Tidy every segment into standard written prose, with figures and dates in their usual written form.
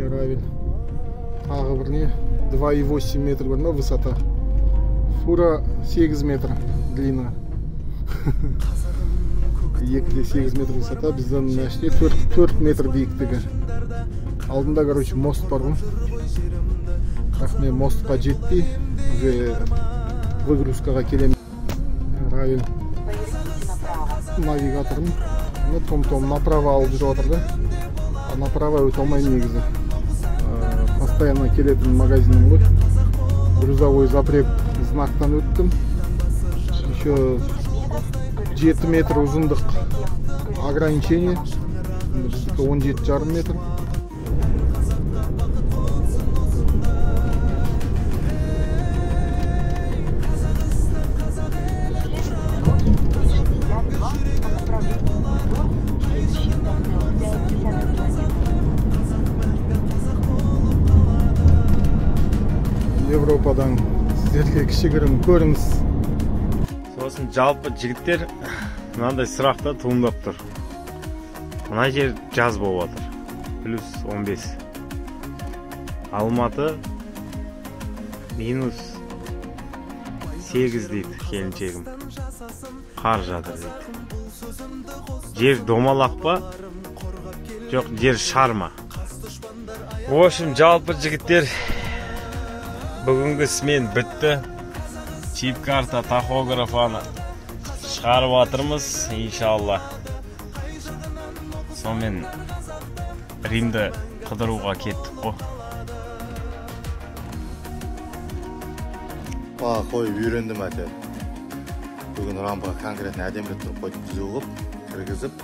Равиль. Тағы бір не? 2,8 метр бар ма высота? Фура 8 метр длина. 2,8 метр высота, бізден мәшіне 4 метр биіктігі. Алдында, короче, мост бар ғой. Бірақ мен мостқа жетпей, уже выгрузкаға келем. Равиль навигаторым. Том направо алып жүріп отыр да. Направо өте алмай негізі. Постоянно келетін магазинім ғой. Грузовой запрет знактан өттім. Еще 7 метр ұзындық ограничение. Біздікі 17,5 метр. Европадан сіздерге кішігірім көрініс. Сосын жалпы жігіттер мынандай сұрақта туындап тұр. Мына жер жаз болып отыр. Плюс 15. Алматы минус 8 дейді келіншегім. Қар жатыр дейді. Жер домалақ па? Жоқ, жер шарма. В общем, жалпы жігіттер бүгінгі смен бітті. Чип карта, тахографаны шығарып атырмыз, иншалла. Сонымен Римді қыдыруға кеттік қой. Қойып үйрендім әте. Бүгін рампаға конкретно әдемілік тұрып қойып түзу қылып, кіргізіп,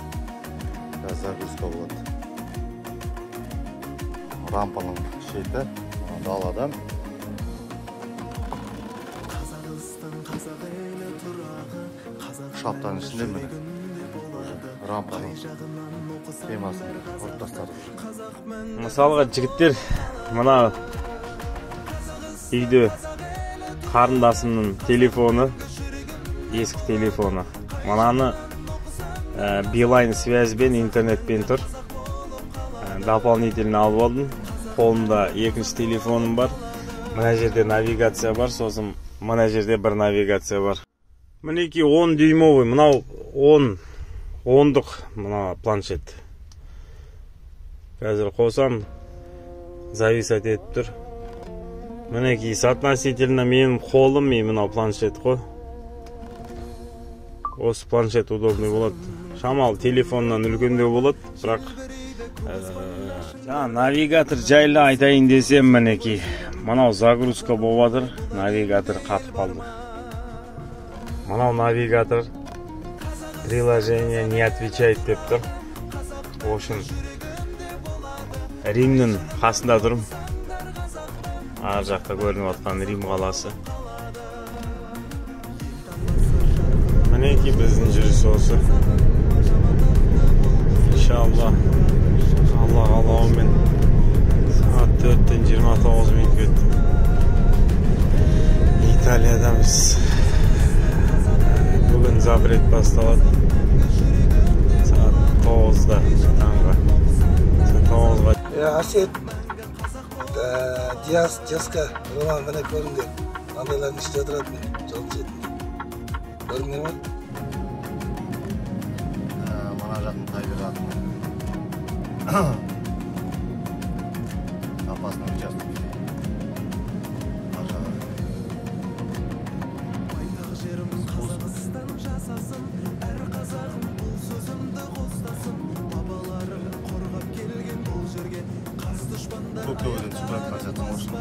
загрузка болады. Рампаның шеті даладан. Шаптан ішінде міне рампаның темасын ұрып тастадық. Мысалға жігіттер, мына үйде қарындасымның телефоны, ескі телефоны. Мынаны Билайн связьбен, интернетпен тұр. Дополнительно алып алдым. Қолымда екінші телефоным бар. Мына жерде навигация бар, сосын мына жерде бір навигация бар. Мінеки 10 дюймовый, мынау 10-дық мына планшет. Қазір қосам, зависать етіп тұр. Мінеки соотносительно менің қолым и мынау планшет қой. Осы планшет удобный болады. Шамал телефоннан үлкендеу болады, бірақ навигатор жайлы айтайын десем, мінеки мынау загрузка болып жатыр, навигатор қатып қалды. Мынау навигатор приложение не отвечает деп тұр. В общем, Римнің қасында тұрмын. Ар жақта көрініп отқан Рим қаласы. Мінеки біздің жүріс осы. Иншалла, Алла қалауымен сағат 4-тен 29 минут өтті. Италиядамыз. Бүгін запрет басталады. Сағат 9-да таңға. Сағат 9-ға. Асет, Диаска, Роман міне көріңдер. Андайлардың іште отырады мен, жолын жетінде. Көріңдер ме? Мана жақын табиғаты. Опасный участок. Көптөгөдөн супрат қажатыношын.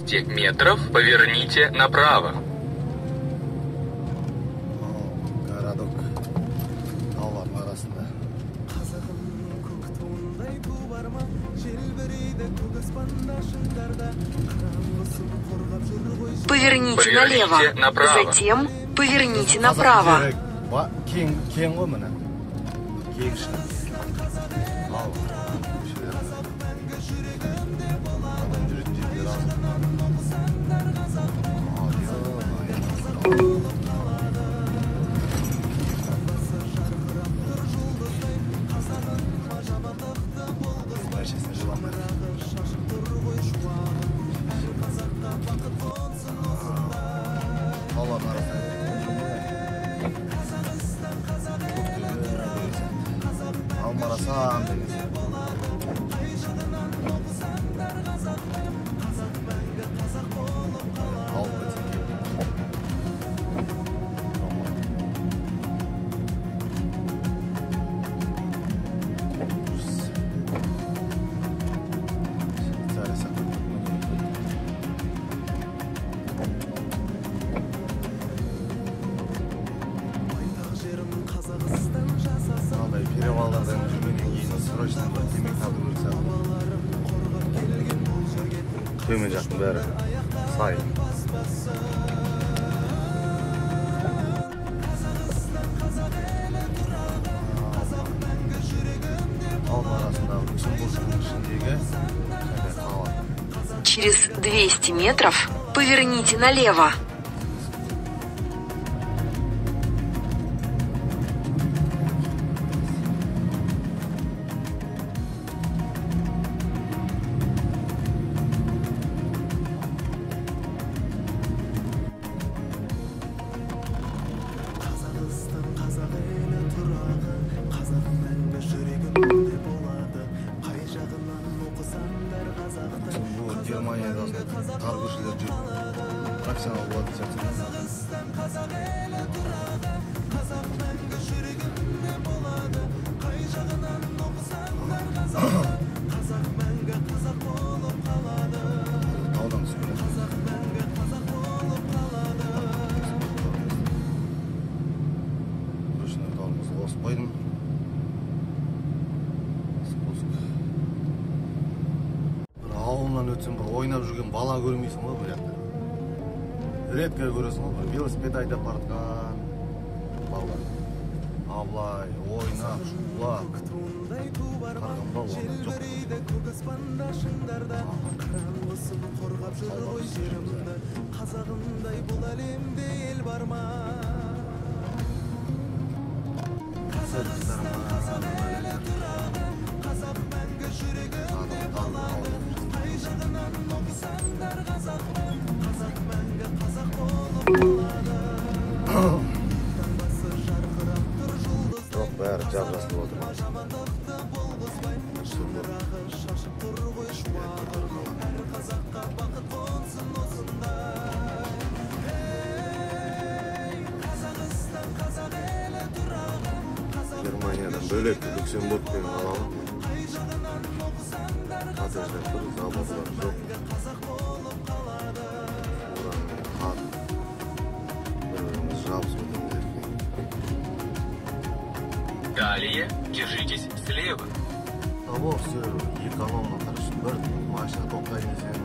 200 метров поверните направо. Городок таулардың арасында. Поверните налево. Затем поверните направо. Кең ғой міне. Кең шығын. Ал. Адам жүретін жерлер аз. Бәршесіне жыламайды. Таулардың арасында. Алмарасан деген. Перевалдардан жүргеннен кейін срочно бір темек табу керек сияқты. Төмен жақтың бәрі сай. Таудың арасындағы Люксембургтың ішіндегі қала. Через 200 метров поверните налево. Германияда қар көшелер жүріп профессионал болады сияқты. Таудан түсіп көшіне тауымызды қосып қойдым. Ауылынан өтсем бір ойнап жүрген бала көрмейсің ғой бұл жақта. Редко көресің ғой, велосипед айдап бартқан балалар. Аблай, ойнап, шулап. Қарғымда оны жоқ. Жоқ, бәрі жап-жасылып отыр. Германиядан бөлек Люксембург пен қалалы. Коттедждер тұр, заводлар жоқ. Далее держитесь слева. Того все экономно, хорошо. Бір машина тоқтайды десең,